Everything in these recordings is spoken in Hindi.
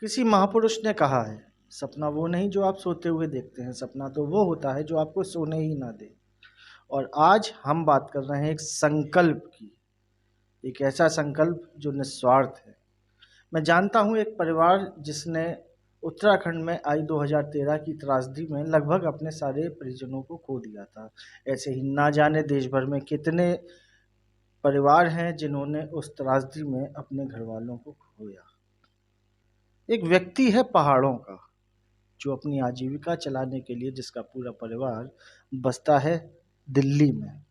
किसी महापुरुष ने कहा है, सपना वो नहीं जो आप सोते हुए देखते हैं, सपना तो वो होता है जो आपको सोने ही ना दे। और आज हम बात कर रहे हैं एक संकल्प की, एक ऐसा संकल्प जो निस्वार्थ है। मैं जानता हूँ एक परिवार जिसने उत्तराखंड में आई 2013 की त्रासदी में लगभग अपने सारे परिजनों को खो दिया था। ऐसे ही ना जाने देश भर में कितने परिवार हैं जिन्होंने उस त्रासदी में अपने घर वालों को खोया। एक व्यक्ति है पहाड़ों का, जो अपनी आजीविका चलाने के लिए जिसका पूरा परिवार बसता है दिल्ली में।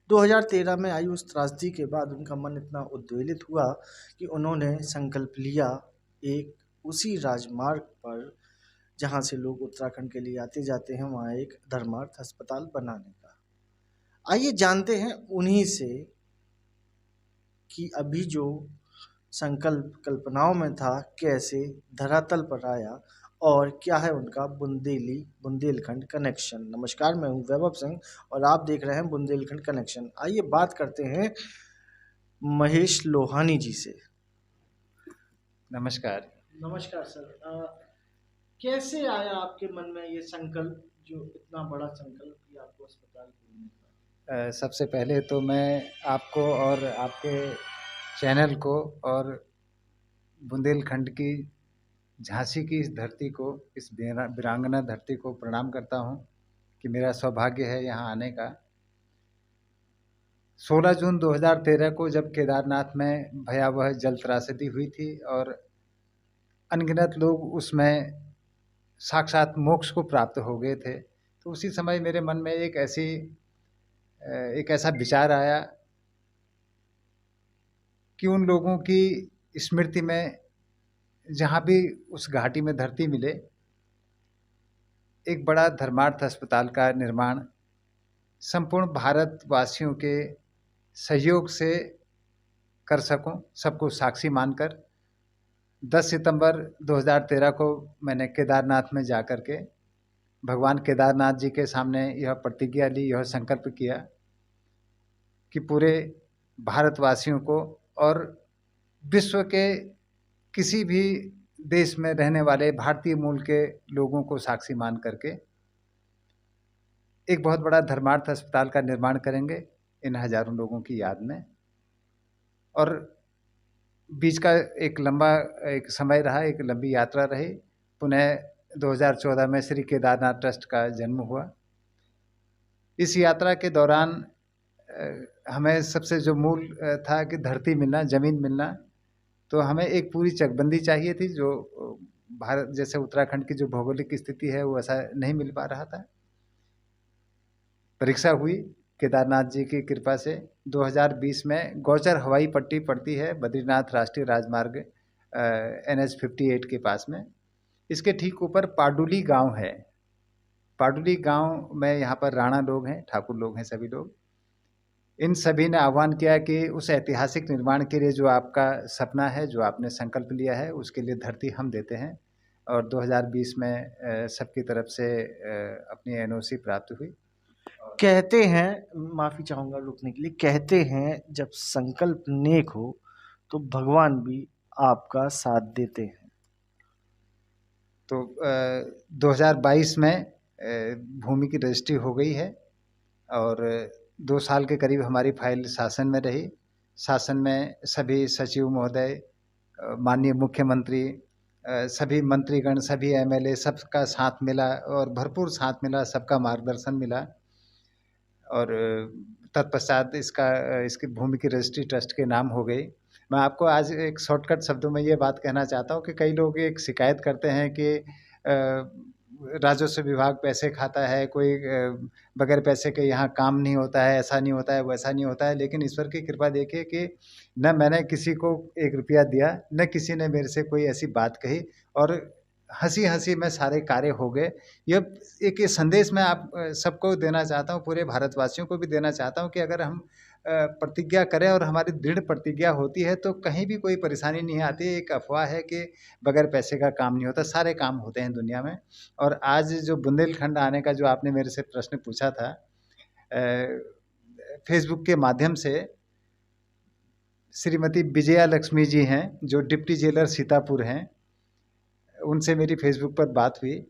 2013 में आई उस त्रासदी के बाद उनका मन इतना उद्वेलित हुआ कि उन्होंने संकल्प लिया एक उसी राजमार्ग पर जहां से लोग उत्तराखंड के लिए आते जाते हैं वहां एक धर्मार्थ अस्पताल बनाने का। आइए जानते हैं उन्हीं से कि अभी जो संकल्प कल्पनाओं में था कैसे धरातल पर आया और क्या है उनका बुंदेलखंड कनेक्शन। नमस्कार, मैं हूं वैभव सिंह और आप देख रहे हैं बुंदेलखंड कनेक्शन। आइए बात करते हैं महेश लोहानी जी से। नमस्कार। नमस्कार सर। कैसे आया आपके मन में ये संकल्प, जो इतना बड़ा संकल्प कि आपको अस्पताल खोलने का? सबसे पहले तो मैं आपको और आपके चैनल को और बुंदेलखंड की झांसी की इस धरती को, इस वीरांगना धरती को प्रणाम करता हूं कि मेरा सौभाग्य है यहां आने का। 16 जून 2013 को जब केदारनाथ में भयावह जल त्रासदी हुई थी और अनगिनत लोग उसमें साक्षात मोक्ष को प्राप्त हो गए थे, तो उसी समय मेरे मन में एक ऐसा विचार आया कि उन लोगों की स्मृति में जहाँ भी उस घाटी में धरती मिले, एक बड़ा धर्मार्थ अस्पताल का निर्माण संपूर्ण भारतवासियों के सहयोग से कर सकूं, सबको साक्षी मानकर। 10 सितंबर 2013 को मैंने केदारनाथ में जाकर के भगवान केदारनाथ जी के सामने यह प्रतिज्ञा ली, यह संकल्प किया कि पूरे भारतवासियों को और विश्व के किसी भी देश में रहने वाले भारतीय मूल के लोगों को साक्षी मान करके एक बहुत बड़ा धर्मार्थ अस्पताल का निर्माण करेंगे इन हजारों लोगों की याद में। और बीच का एक समय रहा, एक लंबी यात्रा रही। पुनः 2014 में श्री केदारनाथ ट्रस्ट का जन्म हुआ। इस यात्रा के दौरान हमें सबसे जो मूल था कि धरती मिलना, ज़मीन मिलना, तो हमें एक पूरी चकबंदी चाहिए थी, जो भारत जैसे उत्तराखंड की जो भौगोलिक स्थिति है वो ऐसा नहीं मिल पा रहा था। परीक्षा हुई केदारनाथ जी की कृपा से। 2020 में गौचर हवाई पट्टी पड़ती है बद्रीनाथ राष्ट्रीय राजमार्ग NH 58 के पास में। इसके ठीक ऊपर पाडुली गांव है। पाडुली गांव में यहाँ पर राणा लोग हैं, ठाकुर लोग हैं, सभी लोग। इन सभी ने आह्वान किया कि उस ऐतिहासिक निर्माण के लिए जो आपका सपना है, जो आपने संकल्प लिया है, उसके लिए धरती हम देते हैं। और 2020 में सबकी तरफ से अपनी NOC प्राप्त हुई। कहते हैं, माफी चाहूंगा रुकने के लिए, कहते हैं जब संकल्प नेक हो तो भगवान भी आपका साथ देते हैं। तो 2022 में भूमि की रजिस्ट्री हो गई है और 2 साल के करीब हमारी फाइल शासन में रही। शासन में सभी सचिव महोदय, माननीय मुख्यमंत्री, सभी मंत्रीगण, सभी MLA, सबका साथ मिला और भरपूर साथ मिला, सबका मार्गदर्शन मिला। और तत्पश्चात इसकी भूमि की रजिस्ट्री ट्रस्ट के नाम हो गई। मैं आपको आज एक शॉर्टकट शब्दों में ये बात कहना चाहता हूँ कि कई लोग एक शिकायत करते हैं कि राजस्व विभाग पैसे खाता है, कोई बगैर पैसे के यहाँ काम नहीं होता है, ऐसा नहीं होता है, वैसा नहीं होता है। लेकिन ईश्वर की कृपा देखिए कि न मैंने किसी को 1 रुपया दिया, न किसी ने मेरे से कोई ऐसी बात कही, और हंसी हंसी में सारे कार्य हो गए। ये संदेश मैं आप सबको देना चाहता हूँ, पूरे भारतवासियों को भी देना चाहता हूँ कि अगर हम प्रतिज्ञा करें और हमारी दृढ़ प्रतिज्ञा होती है तो कहीं भी कोई परेशानी नहीं आती। एक अफवाह है कि बगैर पैसे का काम नहीं होता, सारे काम होते हैं दुनिया में। और आज जो बुंदेलखंड आने का जो आपने मेरे से प्रश्न पूछा था, फेसबुक के माध्यम से श्रीमती विजया लक्ष्मी जी हैं, जो डिप्टी जेलर सीतापुर हैं, उनसे मेरी फेसबुक पर बात हुई।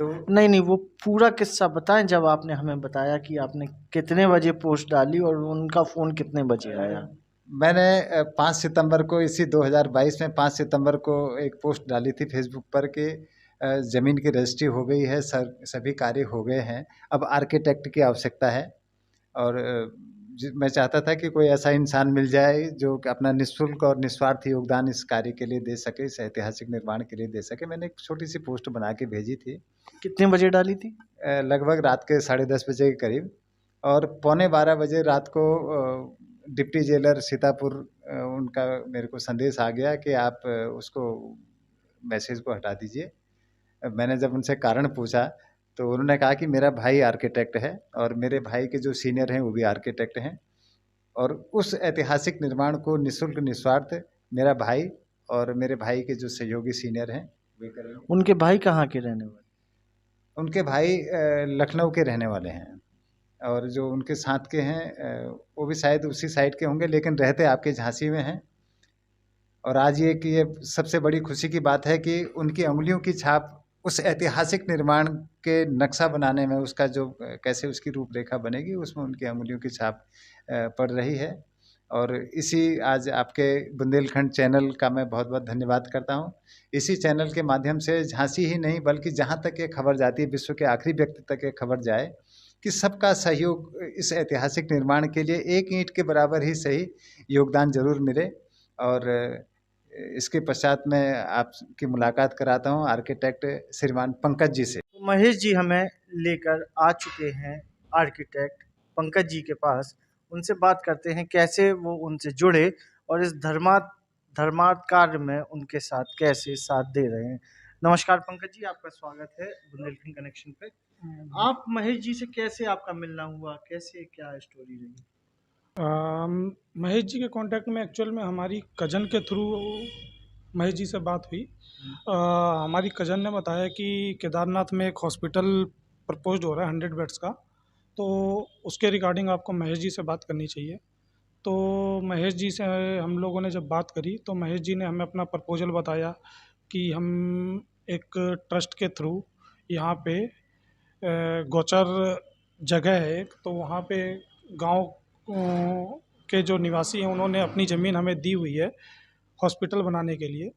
तो नहीं नहीं, वो पूरा किस्सा बताएं, जब आपने हमें बताया कि आपने कितने बजे पोस्ट डाली और उनका फ़ोन कितने बजे आया। मैंने 5 सितंबर को, इसी 2022 में 5 सितंबर को एक पोस्ट डाली थी फेसबुक पर कि ज़मीन की रजिस्ट्री हो गई है, सभी कार्य हो गए हैं, अब आर्किटेक्ट की आवश्यकता है। और मैं चाहता था कि कोई ऐसा इंसान मिल जाए जो कि अपना निःशुल्क और निस्वार्थ योगदान इस कार्य के लिए दे सके, इस ऐतिहासिक निर्माण के लिए दे सके। मैंने एक छोटी सी पोस्ट बना के भेजी थी। कितने बजे डाली थी? लगभग रात के 10:30 बजे के करीब। और पौने 12 बजे रात को डिप्टी जेलर सीतापुर, उनका मेरे को संदेश आ गया कि आप उसको मैसेज को हटा दीजिए। मैंने जब उनसे कारण पूछा तो उन्होंने कहा कि मेरा भाई आर्किटेक्ट है और मेरे भाई के जो सीनियर हैं वो भी आर्किटेक्ट हैं, और उस ऐतिहासिक निर्माण को निःशुल्क निस्वार्थ मेरा भाई और मेरे भाई के जो सहयोगी सीनियर हैं वे करेंगे। उनके भाई कहाँ के रहने वाले? उनके भाई लखनऊ के रहने वाले हैं, और जो उनके साथ के हैं वो भी शायद उसी साइड के होंगे, लेकिन रहते आपके झांसी में हैं। और आज ये सबसे बड़ी खुशी की बात है कि उनकी अंगुलियों की छाप उस ऐतिहासिक निर्माण के नक्शा बनाने में, उसका जो कैसे उसकी रूपरेखा बनेगी, उसमें उनकी अंगुलियों की छाप पड़ रही है। और इसी आज आपके बुंदेलखंड चैनल का मैं बहुत बहुत धन्यवाद करता हूँ। इसी चैनल के माध्यम से झांसी ही नहीं बल्कि जहाँ तक ये खबर जाती है, विश्व के आखिरी व्यक्ति तक ये खबर जाए कि सबका सहयोग इस ऐतिहासिक निर्माण के लिए एक ईंट के बराबर ही सही योगदान जरूर मिले। और इसके पश्चात मैं आपकी मुलाकात कराता हूँ आर्किटेक्ट श्रीमान पंकज जी से। तो महेश जी हमें लेकर आ चुके हैं आर्किटेक्ट पंकज जी के पास। उनसे बात करते हैं कैसे वो उनसे जुड़े और इस धर्मार्थ कार्य में उनके साथ कैसे साथ दे रहे हैं। नमस्कार पंकज जी, आपका स्वागत है बुंदेलखंड कनेक्शन पे। आप महेश जी से कैसे आपका मिलना हुआ, कैसे क्या स्टोरी रही? महेश जी के कांटेक्ट में एक्चुअल में हमारी कज़न के थ्रू महेश जी से बात हुई। हमारी कज़न ने बताया कि केदारनाथ में एक हॉस्पिटल प्रपोज्ड हो रहा है 100 बेड्स का, तो उसके रिगार्डिंग आपको महेश जी से बात करनी चाहिए। तो महेश जी से हम लोगों ने जब बात करी तो महेश जी ने हमें अपना प्रपोजल बताया कि हम एक ट्रस्ट के थ्रू यहाँ पे गोचर जगह है एक, तो वहाँ पे गांव के जो निवासी हैं उन्होंने अपनी ज़मीन हमें दी हुई है हॉस्पिटल बनाने के लिए।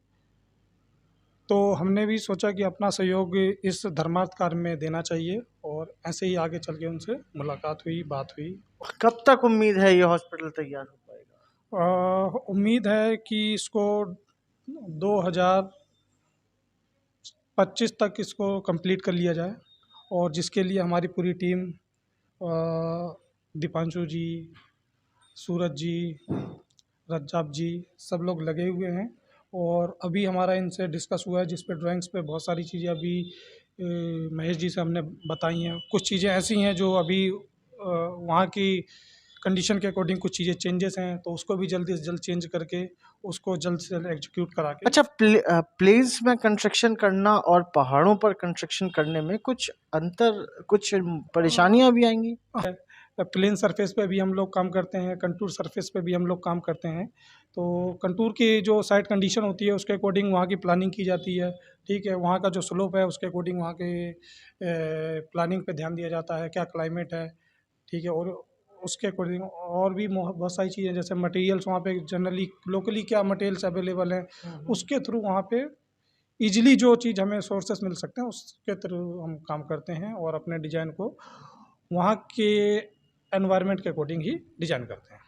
तो हमने भी सोचा कि अपना सहयोग इस धर्मार्थ कार्य में देना चाहिए, और ऐसे ही आगे चल के उनसे मुलाकात हुई, बात हुई। कब तक उम्मीद है ये हॉस्पिटल तैयार हो पाएगा? उम्मीद है कि इसको 2025 तक इसको कंप्लीट कर लिया जाए, और जिसके लिए हमारी पूरी टीम दीपांशु जी, सूरज जी, रज्जाब जी सब लोग लगे हुए हैं। और अभी हमारा इनसे डिस्कस हुआ है जिस पे ड्राइंग्स पे बहुत सारी चीज़ें अभी महेश जी से हमने बताई हैं। कुछ चीज़ें ऐसी हैं जो अभी वहाँ की कंडीशन के अकॉर्डिंग कुछ चीज़ें चेंजेस हैं, तो उसको भी जल्दी से जल्द चेंज करके उसको जल्द से जल्द एग्जीक्यूट करा के। अच्छा, प्लेन्स में कंस्ट्रक्शन करना और पहाड़ों पर कंस्ट्रक्शन करने में कुछ अंतर, कुछ परेशानियां भी आएंगी? प्लेन सरफेस पे भी हम लोग काम करते हैं, कंटूर सरफेस पे भी हम लोग काम करते हैं। तो कंटूर की जो साइट कंडीशन होती है उसके अकॉर्डिंग वहाँ की प्लानिंग की जाती है। ठीक है, वहाँ का जो स्लोप है उसके अकॉर्डिंग वहाँ के प्लानिंग पे ध्यान दिया जाता है, क्या क्लाइमेट है। ठीक है, और उसके अकॉर्डिंग और भी बहुत सारी चीज़ें, जैसे मटेरियल्स वहाँ पे जनरली लोकली क्या मटेरियल्स अवेलेबल हैं उसके थ्रू वहाँ पे ईजिली जो चीज़ हमें सोर्सेस मिल सकते हैं उसके थ्रू हम काम करते हैं, और अपने डिज़ाइन को वहाँ के एनवायरनमेंट के अकॉर्डिंग ही डिज़ाइन करते हैं।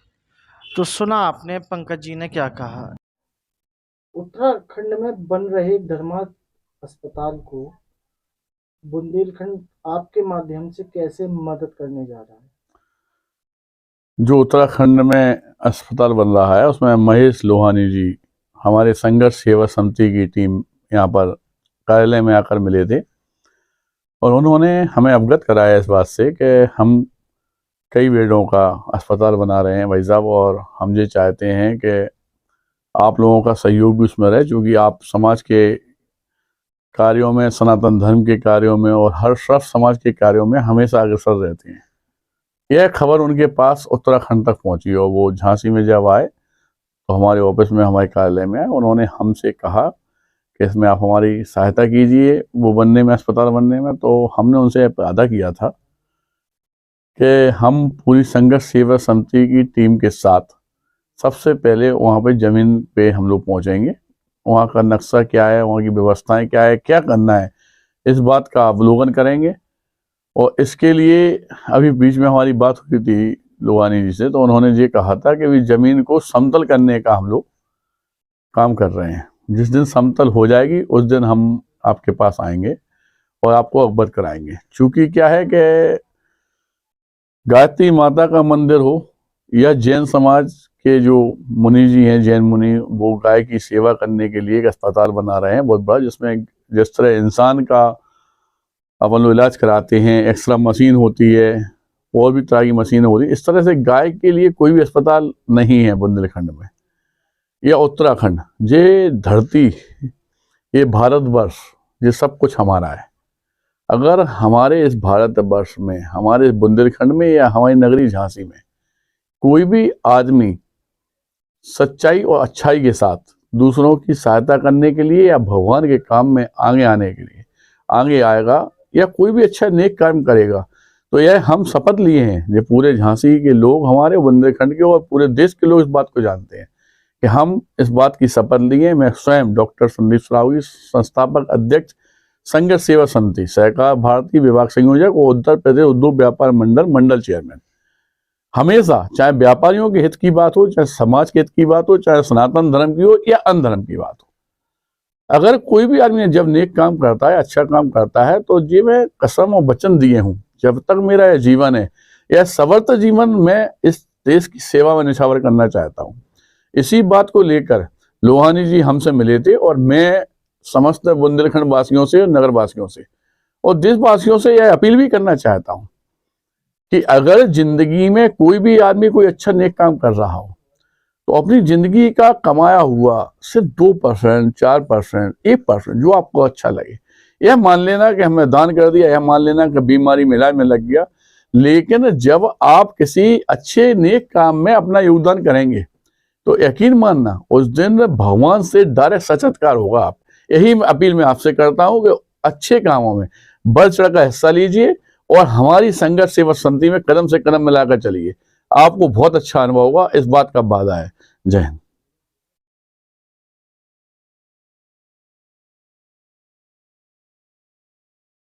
तो सुना आपने पंकज जी ने क्या कहा। उत्तराखंड में बन रहे धर्मार्थ अस्पताल को बुंदेलखंड आपके माध्यम से कैसे मदद करने जा रहा है? जो उत्तराखंड में अस्पताल बन रहा है उसमें महेश लोहानी जी, हमारे संघर्ष सेवा समिति की टीम यहाँ पर कार्यालय में आकर मिले थे, और उन्होंने हमें अवगत कराया इस बात से कि हम कई बेडों का अस्पताल बना रहे हैं भाई साहब, और हम ये चाहते हैं कि आप लोगों का सहयोग भी उसमें रहे, क्योंकि आप समाज के कार्यों में, सनातन धर्म के कार्यों में और हर श्रफ समाज के कार्यों में हमेशा अग्रसर रहते हैं। यह खबर उनके पास उत्तराखंड तक पहुंची, और वो झांसी में जब आए तो हमारे ऑफिस में, हमारे कार्यालय में आए, उन्होंने हमसे कहा कि इसमें आप हमारी सहायता कीजिए वो बनने में, अस्पताल बनने में। तो हमने उनसे वादा किया था कि हम पूरी संघर्ष सेवा समिति की टीम के साथ सबसे पहले वहाँ पे ज़मीन पे हम लोग पहुँचेंगे, वहाँ का नक्शा क्या है, वहाँ की व्यवस्थाएं क्या है, क्या करना है, इस बात का अवलोकन करेंगे। और इसके लिए अभी बीच में हमारी बात हुई थी लोहानी जी से, तो उन्होंने ये कहा था कि भी ज़मीन को समतल करने का हम लोग काम कर रहे हैं। जिस दिन समतल हो जाएगी उस दिन हम आपके पास आएंगे और आपको अवगत कराएंगे। चूँकि क्या है कि गायत्री माता का मंदिर हो या जैन समाज के जो मुनि जी हैं, जैन मुनि, वो गाय की सेवा करने के लिए एक अस्पताल बना रहे हैं बहुत बड़ा, जिसमें जिस तरह इंसान का अपन लोग इलाज कराते हैं, एक्सरा मशीन होती है और भी तरह की मशीनें होती है, इस तरह से गाय के लिए कोई भी अस्पताल नहीं है बुंदेलखंड में या उत्तराखंड। ये धरती, ये भारतवर्ष, ये सब कुछ हमारा है। अगर हमारे इस भारतवर्ष में, हमारे इस बुंदेलखंड में या हमारी नगरी झांसी में कोई भी आदमी सच्चाई और अच्छाई के साथ दूसरों की सहायता करने के लिए या भगवान के काम में आगे आने के लिए आगे आएगा या कोई भी अच्छा नेक काम करेगा, तो यह हम शपथ लिए हैं। ये पूरे झांसी के लोग, हमारे बुंदेलखंड के और पूरे देश के लोग इस बात को जानते हैं कि हम इस बात की शपथ लिए। मैं स्वयं डॉक्टर संदीप सरावगी, संस्थापक अध्यक्ष संघर्ष सेवा समिति, सहकार भारती विभाग संयोजक और उत्तर प्रदेश उद्योग व्यापार मंडल चेयरमैन, हमेशा चाहे व्यापारियों के हित की बात हो, चाहे समाज के हित की बात हो, चाहे सनातन धर्म की हो या अन्य धर्म की बात हो, अगर कोई भी आदमी जब नेक काम करता है, अच्छा काम करता है, तो ये मैं कसम और वचन दिए हूँ, जब तक मेरा यह जीवन है, यह समर्थ जीवन मैं इस देश की सेवा में निछावर करना चाहता हूँ। इसी बात को लेकर लोहानी जी हमसे मिले थे और मैं समस्त बुंदेलखंड वासियों से, नगर वासियों से और देशवासियों से यह अपील भी करना चाहता हूँ कि अगर जिंदगी में कोई भी आदमी कोई अच्छा नेक काम कर रहा हो, तो अपनी जिंदगी का कमाया हुआ सिर्फ 2%, 4%, 1% जो आपको अच्छा लगे, यह मान लेना कि हमने दान कर दिया, यह मान लेना कि बीमारी में इलाज में लग गया। लेकिन जब आप किसी अच्छे नेक काम में अपना योगदान करेंगे तो यकीन मानना उस दिन भगवान से डायरेक्ट साक्षात्कार होगा। आप, यही अपील मैं आपसे करता हूँ कि अच्छे कामों में बढ़ चढ़ कर हिस्सा लीजिए और हमारी संघर्ष सेवा समिति में कदम से कदम मिलाकर चलिए, आपको बहुत अच्छा अनुभव होगा, इस बात का वादा है। जय हिंद।